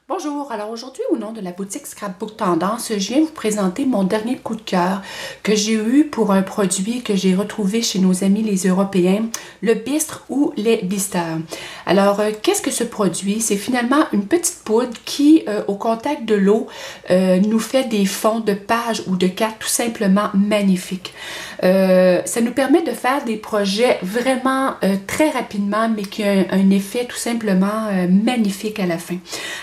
Bonjour, alors aujourd'hui au nom de la boutique Scrapbook Tendance, je viens vous présenter mon dernier coup de cœur que j'ai eu pour un produit que j'ai retrouvé chez nos amis les Européens, le bistre ou les bisters. Alors, qu'est-ce que ce produit? C'est finalement une petite poudre qui, au contact de l'eau, nous fait des fonds de pages ou de cartes tout simplement magnifiques. Ça nous permet de faire des projets vraiment très rapidement, mais qui ont un effet tout simplement magnifique à la fin.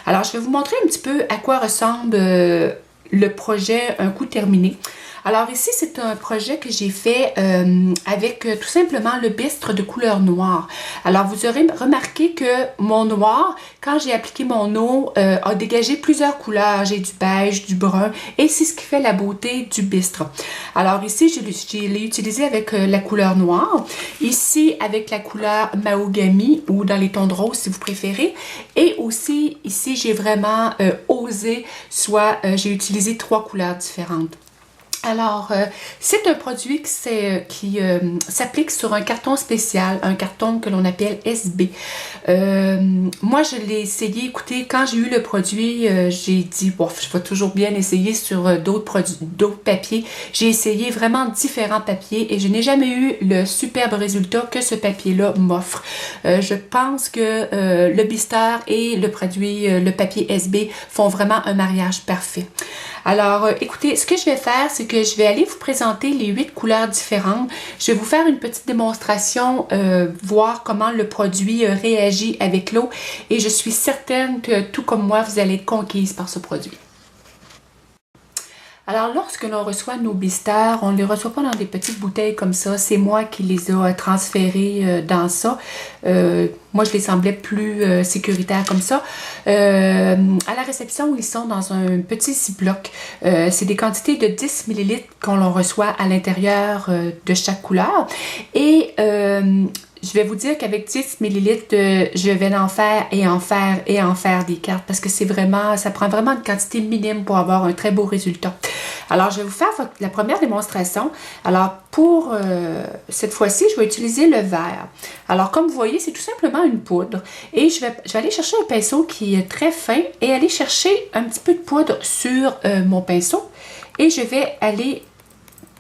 Alors, je vais vous montrer un petit peu à quoi ressemble le projet un coup terminé. Alors ici, c'est un projet que j'ai fait avec tout simplement le bistre de couleur noire. Alors vous aurez remarqué que mon noir, quand j'ai appliqué mon eau, a dégagé plusieurs couleurs. J'ai du beige, du brun et c'est ce qui fait la beauté du bistre. Alors ici, je l'ai utilisé avec la couleur noire. Ici, avec la couleur mahogany ou dans les tons de rose si vous préférez. Et aussi, ici, j'ai vraiment osé, soit j'ai utilisé 3 couleurs différentes. Alors, c'est un produit qui s'applique sur un carton spécial, un carton que l'on appelle SB. Moi, je l'ai essayé, écoutez, quand j'ai eu le produit, j'ai dit, bon, je vais toujours bien essayer sur d'autres papiers. J'ai essayé vraiment différents papiers et je n'ai jamais eu le superbe résultat que ce papier-là m'offre. Je pense que le blister et le papier SB font vraiment un mariage parfait. Alors, écoutez, ce que je vais faire, c'est que je vais aller vous présenter les 8 couleurs différentes. Je vais vous faire une petite démonstration, voir comment le produit réagit avec l'eau. Et je suis certaine que, tout comme moi, vous allez être conquise par ce produit. Alors, lorsque l'on reçoit nos blisters, on ne les reçoit pas dans des petites bouteilles comme ça. C'est moi qui les ai transférés dans ça. Moi, je les semblais plus sécuritaires comme ça. À la réception, ils sont dans un petit ziploc. C'est des quantités de 10 ml qu'on reçoit à l'intérieur de chaque couleur. Et je vais vous dire qu'avec 10 ml, je vais en faire et en faire et en faire des cartes parce que c'est vraiment, ça prend vraiment une quantité minime pour avoir un très beau résultat. Alors, je vais vous faire la première démonstration. Alors, pour cette fois-ci, je vais utiliser le verre. Alors, comme vous voyez, c'est tout simplement une poudre. Et je vais aller chercher un pinceau qui est très fin et aller chercher un petit peu de poudre sur mon pinceau. Et je vais aller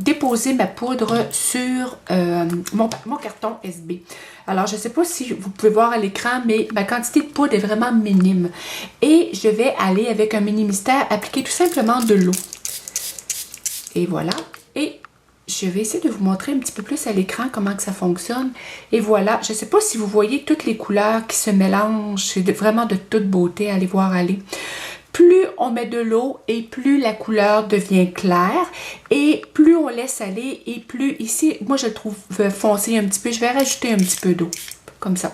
déposer ma poudre sur mon carton SB. Alors, je ne sais pas si vous pouvez voir à l'écran, mais ma quantité de poudre est vraiment minime. Et je vais aller avec un mini mystère appliquer tout simplement de l'eau. Et voilà. Et je vais essayer de vous montrer un petit peu plus à l'écran comment que ça fonctionne. Et voilà. Je ne sais pas si vous voyez toutes les couleurs qui se mélangent. C'est vraiment de toute beauté. Allez voir aller. Plus on met de l'eau et plus la couleur devient claire et plus on laisse aller et plus ici, moi je le trouve foncé un petit peu, je vais rajouter un petit peu d'eau, comme ça.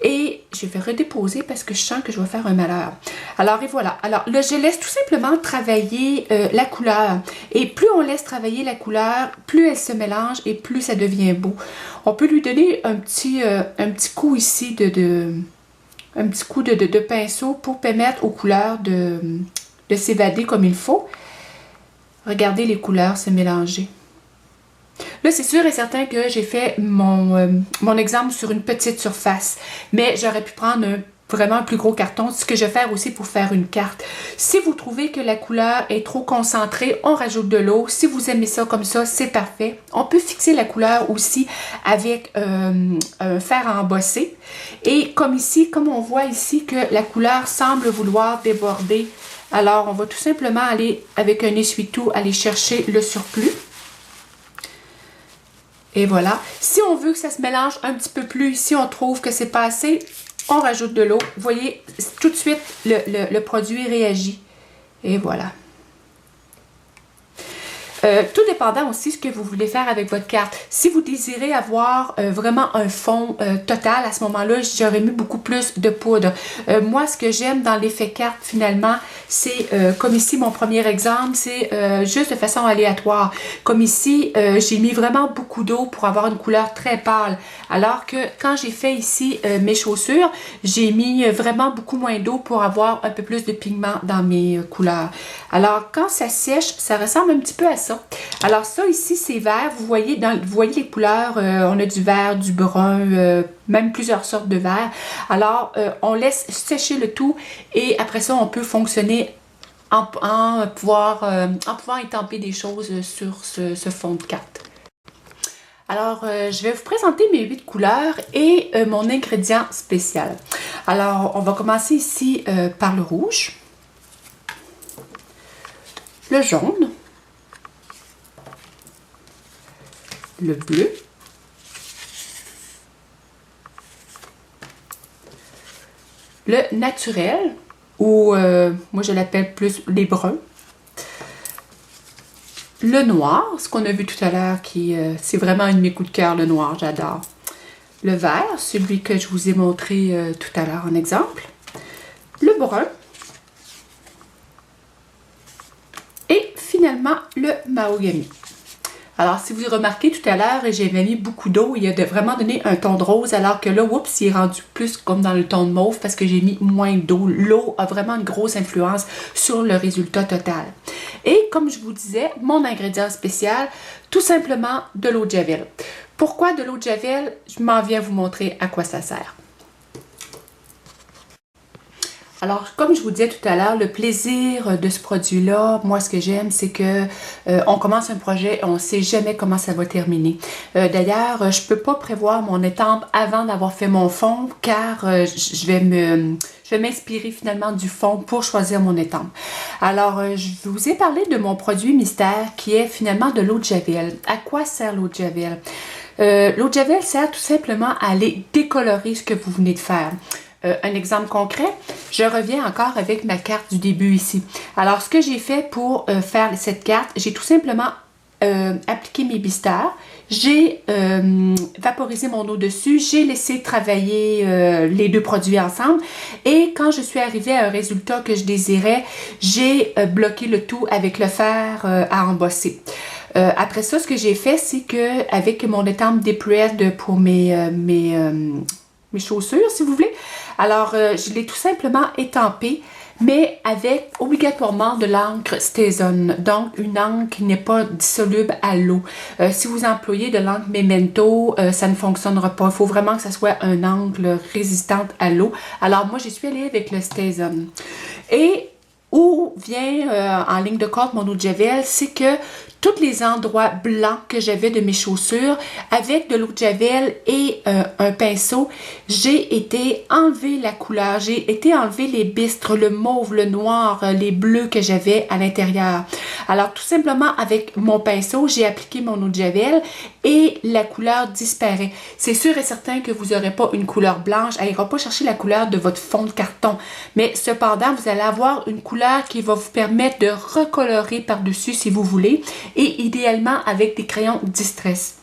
Et je vais redéposer parce que je sens que je vais faire un malheur. Alors et voilà, alors là je laisse tout simplement travailler la couleur et plus on laisse travailler la couleur, plus elle se mélange et plus ça devient beau. On peut lui donner un petit coup ici un petit coup de pinceau pour permettre aux couleurs de s'évader comme il faut. Regardez les couleurs se mélanger. Là, c'est sûr et certain que j'ai fait mon exemple sur une petite surface, mais j'aurais pu prendre vraiment un plus gros carton, ce que je vais faire aussi pour faire une carte. Si vous trouvez que la couleur est trop concentrée, on rajoute de l'eau. Si vous aimez ça comme ça, c'est parfait. On peut fixer la couleur aussi avec un fer à embosser. Et comme ici, comme on voit ici que la couleur semble vouloir déborder, alors on va tout simplement aller avec un essuie-tout, aller chercher le surplus. Et voilà. Si on veut que ça se mélange un petit peu plus, si on trouve que c'est pas assez, on rajoute de l'eau. Vous voyez, tout de suite, le produit réagit. Et voilà. Tout dépendant aussi de ce que vous voulez faire avec votre carte. Si vous désirez avoir vraiment un fond total, à ce moment-là, j'aurais mis beaucoup plus de poudre. Moi, ce que j'aime dans l'effet carte, finalement, c'est, comme ici, mon premier exemple, c'est juste de façon aléatoire. Comme ici, j'ai mis vraiment beaucoup d'eau pour avoir une couleur très pâle. Alors que quand j'ai fait ici mes chaussures, j'ai mis vraiment beaucoup moins d'eau pour avoir un peu plus de pigment dans mes couleurs. Alors, quand ça sèche, ça ressemble un petit peu à ça. ça. Alors ça ici, c'est vert. Vous voyez les couleurs, on a du vert, du brun, même plusieurs sortes de vert. Alors, on laisse sécher le tout et après ça, on peut fonctionner en pouvant étamper des choses sur ce fond de carte. Alors, je vais vous présenter mes 8 couleurs et mon ingrédient spécial. Alors, on va commencer ici par le rouge, le jaune, le bleu, le naturel, ou moi je l'appelle plus les bruns, le noir, ce qu'on a vu tout à l'heure, qui c'est vraiment un de mes coups de cœur, le noir, j'adore. Le vert, celui que je vous ai montré tout à l'heure en exemple. Le brun. Et finalement, le mahogany. Alors, si vous remarquez tout à l'heure, j'avais mis beaucoup d'eau. Il a vraiment donné un ton de rose, alors que là, oups, il est rendu plus comme dans le ton de mauve parce que j'ai mis moins d'eau. L'eau a vraiment une grosse influence sur le résultat total. Et comme je vous disais, mon ingrédient spécial, tout simplement de l'eau de Javel. Pourquoi de l'eau de Javel? Je m'en viens vous montrer à quoi ça sert. Alors, comme je vous disais tout à l'heure, le plaisir de ce produit-là, moi, ce que j'aime, c'est que on commence un projet, on ne sait jamais comment ça va terminer. D'ailleurs, je ne peux pas prévoir mon étampe avant d'avoir fait mon fond, car je vais m'inspirer finalement du fond pour choisir mon étampe. Alors, je vous ai parlé de mon produit mystère, qui est finalement de l'eau de Javel. À quoi sert l'eau de Javel? L'eau de Javel sert tout simplement à aller décolorer ce que vous venez de faire. Un exemple concret, je reviens encore avec ma carte du début ici. Alors, ce que j'ai fait pour faire cette carte, j'ai tout simplement appliqué mes blisters, j'ai vaporisé mon eau dessus, j'ai laissé travailler les deux produits ensemble et quand je suis arrivée à un résultat que je désirais, j'ai bloqué le tout avec le fer à embosser. Après ça, ce que j'ai fait, c'est que avec mon étampe Dipred pour mes chaussures, si vous voulez. Alors, je l'ai tout simplement étampé, mais avec obligatoirement de l'encre Stazone, donc une encre qui n'est pas dissoluble à l'eau. Si vous employez de l'encre Memento, ça ne fonctionnera pas. Il faut vraiment que ça soit un encre résistante à l'eau. Alors, moi, j'y suis allée avec le Stazone. Et où vient en ligne de compte mon eau de Javel, c'est que tous les endroits blancs que j'avais de mes chaussures, avec de l'eau de Javel et un pinceau, j'ai été enlever la couleur, j'ai été enlever les bistres, le mauve, le noir, les bleus que j'avais à l'intérieur. Alors tout simplement avec mon pinceau, j'ai appliqué mon eau de Javel et la couleur disparaît. C'est sûr et certain que vous n'aurez pas une couleur blanche, elle n'ira pas chercher la couleur de votre fond de carton, mais cependant vous allez avoir une couleur qui va vous permettre de recolorer par-dessus si vous voulez, et idéalement avec des crayons Distress.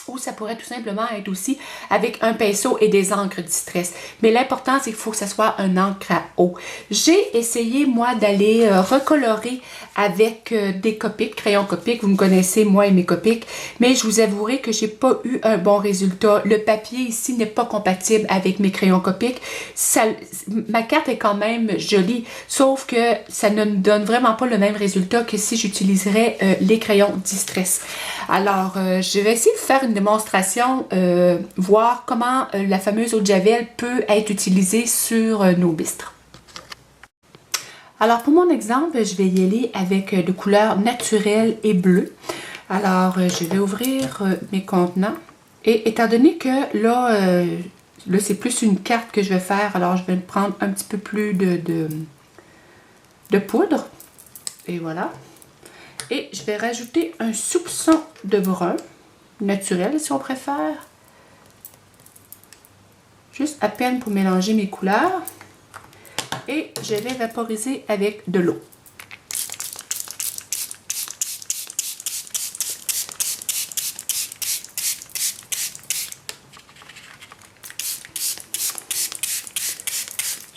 Ou ça pourrait tout simplement être aussi avec un pinceau et des encres Distress. Mais l'important, c'est qu'il faut que ça soit un encre à eau. J'ai essayé, moi, d'aller recolorer avec des Copics, crayons Copics. Vous me connaissez, moi et mes Copics. Mais je vous avouerai que j'ai pas eu un bon résultat. Le papier ici n'est pas compatible avec mes crayons Copics. Ma carte est quand même jolie, sauf que ça ne donne vraiment pas le même résultat que si j'utiliserais les crayons Distress. Alors, je vais essayer de faire une démonstration, voir comment la fameuse eau de Javel peut être utilisée sur nos bistres. Alors pour mon exemple, je vais y aller avec de couleurs naturelles et bleues. Alors je vais ouvrir mes contenants et étant donné que là, c'est plus une carte que je vais faire, alors je vais prendre un petit peu plus de poudre et voilà. Et je vais rajouter un soupçon de brun naturel si on préfère. Juste à peine pour mélanger mes couleurs. Et je vais vaporiser avec de l'eau.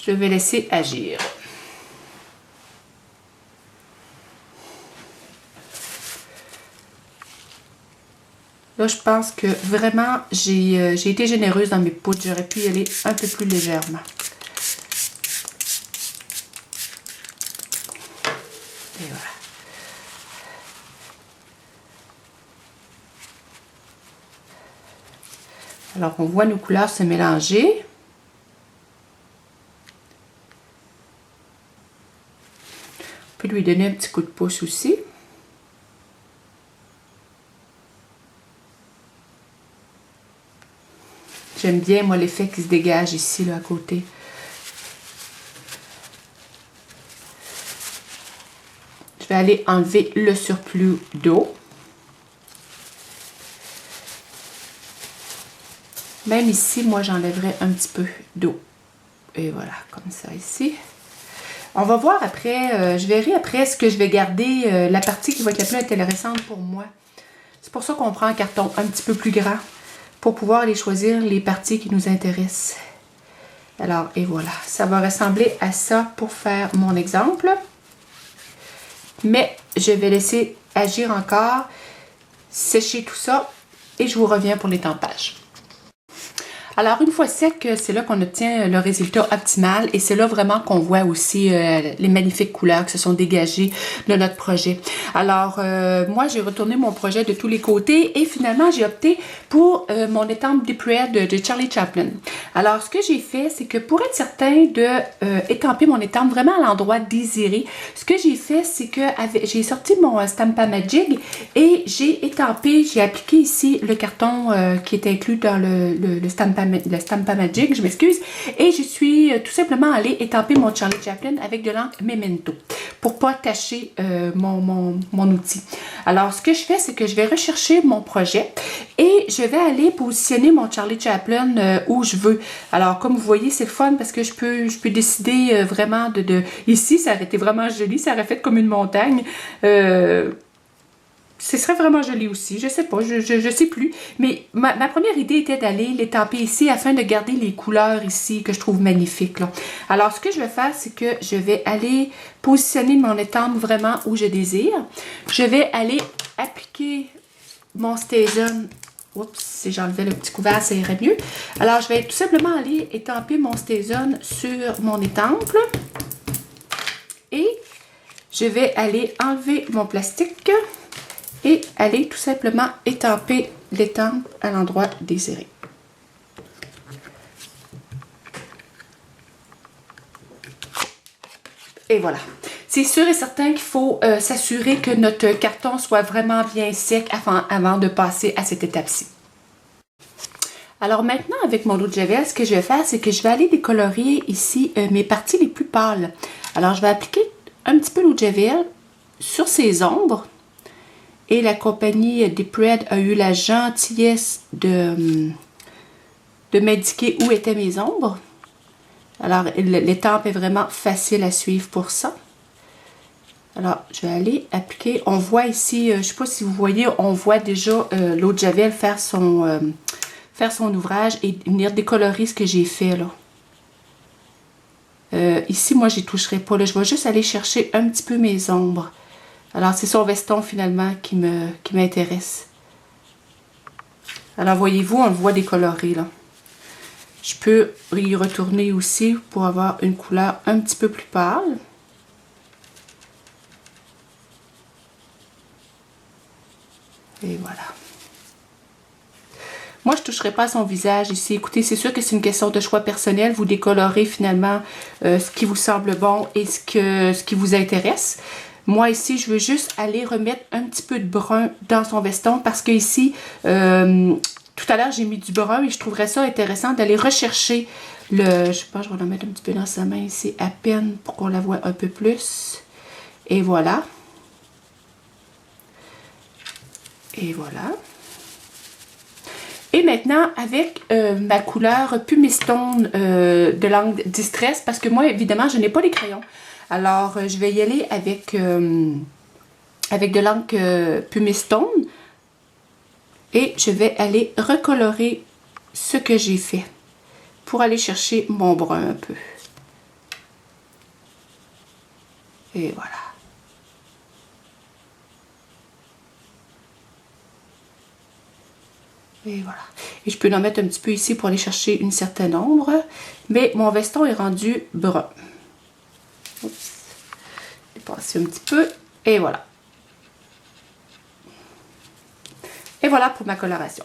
Je vais laisser agir. Là, je pense que vraiment, j'ai été généreuse dans mes poudres. J'aurais pu y aller un peu plus légèrement. Et voilà. Alors, on voit nos couleurs se mélanger. On peut lui donner un petit coup de pouce aussi. J'aime bien, moi, l'effet qui se dégage ici, là, à côté. Je vais aller enlever le surplus d'eau. Même ici, moi, j'enlèverai un petit peu d'eau. Et voilà, comme ça ici. On va voir après, je verrai après ce que je vais garder, la partie qui va être la plus intéressante pour moi. C'est pour ça qu'on prend un carton un petit peu plus grand, pour pouvoir aller choisir les parties qui nous intéressent. Alors, et voilà, ça va ressembler à ça pour faire mon exemple. Mais je vais laisser agir encore, sécher tout ça, et je vous reviens pour l'étampage. Alors, une fois sec, c'est là qu'on obtient le résultat optimal et c'est là vraiment qu'on voit aussi les magnifiques couleurs qui se sont dégagées de notre projet. Alors, moi, j'ai retourné mon projet de tous les côtés et finalement, j'ai opté pour mon étampe Deep Red de Charlie Chaplin. Alors, ce que j'ai fait, c'est que pour être certain de étamper mon étampe vraiment à l'endroit désiré, ce que j'ai fait, c'est que j'ai sorti mon Stampin' et j'ai étampé, j'ai appliqué ici le carton qui est inclus dans le Stampin' Magic, je m'excuse, et je suis tout simplement allée étamper mon Charlie Chaplin avec de l'encre Memento pour pas tacher mon outil. Alors, ce que je fais, c'est que je vais rechercher mon projet et je vais aller positionner mon Charlie Chaplin où je veux. Alors, comme vous voyez, c'est le fun parce que je peux décider vraiment Ici, ça aurait été vraiment joli, ça aurait fait comme une montagne. Ce serait vraiment joli aussi, je sais pas, je sais plus. Mais ma première idée était d'aller l'étamper ici afin de garder les couleurs ici que je trouve magnifiques, là. Alors, ce que je vais faire, c'est que je vais aller positionner mon étampe vraiment où je désire. Je vais aller appliquer mon StazOn. Oups, si j'enlevais le petit couvert, ça irait mieux. Alors, je vais tout simplement aller étamper mon StazOn sur mon étampe. Et je vais aller enlever mon plastique et aller tout simplement étamper l'étampe à l'endroit désiré. Et voilà. C'est sûr et certain qu'il faut s'assurer que notre carton soit vraiment bien sec avant de passer à cette étape-ci. Alors maintenant, avec mon eau de javel, ce que je vais faire, c'est que je vais aller décolorer ici mes parties les plus pâles. Alors, je vais appliquer un petit peu l'eau de javel sur ces ombres. Et la compagnie Deep Red a eu la gentillesse de m'indiquer où étaient mes ombres. Alors, l'étampe est vraiment facile à suivre pour ça. Alors, je vais aller appliquer. On voit ici, je ne sais pas si vous voyez, on voit déjà l'eau de javel faire son ouvrage et venir décolorer ce que j'ai fait là. Ici, moi, j'y toucherai pas. Là. Je vais juste aller chercher un petit peu mes ombres. Alors, c'est son veston, finalement, qui m'intéresse. Alors, voyez-vous, on le voit décoloré, là. Je peux y retourner aussi pour avoir une couleur un petit peu plus pâle. Et voilà. Moi, je ne toucherai pas à son visage ici. Écoutez, c'est sûr que c'est une question de choix personnel. Vous décolorez, finalement, ce qui vous semble bon et ce qui vous intéresse. Moi, ici, je veux juste aller remettre un petit peu de brun dans son veston parce que ici, tout à l'heure, j'ai mis du brun et je trouverais ça intéressant d'aller rechercher je sais pas, je vais le mettre un petit peu dans sa main ici, à peine pour qu'on la voit un peu plus. Et voilà. Et voilà. Et maintenant, avec ma couleur Pumice-Stone de l'encre Distress, parce que moi, évidemment, je n'ai pas les crayons. Alors, je vais y aller avec de l'encre Pumice-Stone. Et je vais aller recolorer ce que j'ai fait pour aller chercher mon brun un peu. Et voilà. Et voilà. Et je peux en mettre un petit peu ici pour aller chercher une certaine ombre. Mais mon veston est rendu brun. Oups. Je vais passer un petit peu. Et voilà. Et voilà pour ma coloration.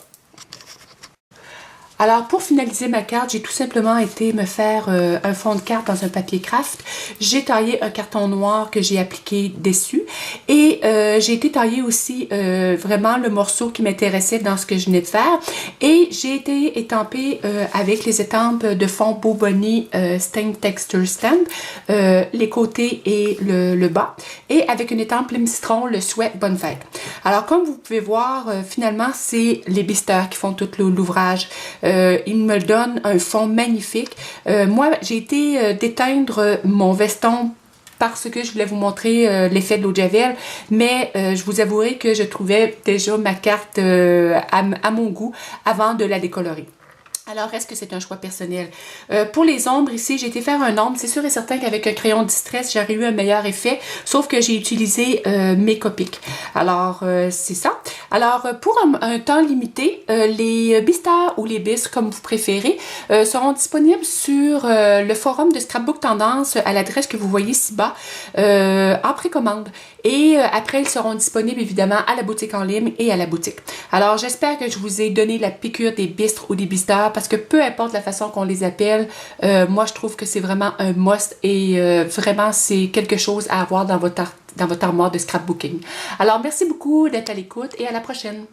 Alors, pour finaliser ma carte, j'ai tout simplement été me faire un fond de carte dans un papier craft. J'ai taillé un carton noir que j'ai appliqué dessus et j'ai été tailler aussi vraiment le morceau qui m'intéressait dans ce que je venais de faire. Et j'ai été étamper avec les étampes de fond Boboni Stain Texture Stamp, les côtés et le bas. Et avec une étampe Lime Citron, le souhait Bonne Fête. Alors, comme vous pouvez voir, finalement, c'est les bisters qui font tout l'ouvrage. Il me donne un fond magnifique. Moi, j'ai été déteindre mon veston parce que je voulais vous montrer l'effet de l'eau de Javel, mais je vous avouerai que je trouvais déjà ma carte à mon goût avant de la décolorer. Alors, est-ce que c'est un choix personnel? Pour les ombres, ici, j'ai été faire un ombre. C'est sûr et certain qu'avec un crayon Distress, j'aurais eu un meilleur effet, sauf que j'ai utilisé mes Copics. Alors, c'est ça. Alors, pour un temps limité, les bisters ou les bistres, comme vous préférez, seront disponibles sur le forum de Scrapbook Tendance à l'adresse que vous voyez ci-bas, en précommande. Et après, ils seront disponibles évidemment à la boutique en ligne et à la boutique. Alors, j'espère que je vous ai donné la piqûre des bistres ou des bisters parce que peu importe la façon qu'on les appelle, moi, je trouve que c'est vraiment un must et vraiment, c'est quelque chose à avoir dans votre armoire de scrapbooking. Alors, merci beaucoup d'être à l'écoute et à la prochaine.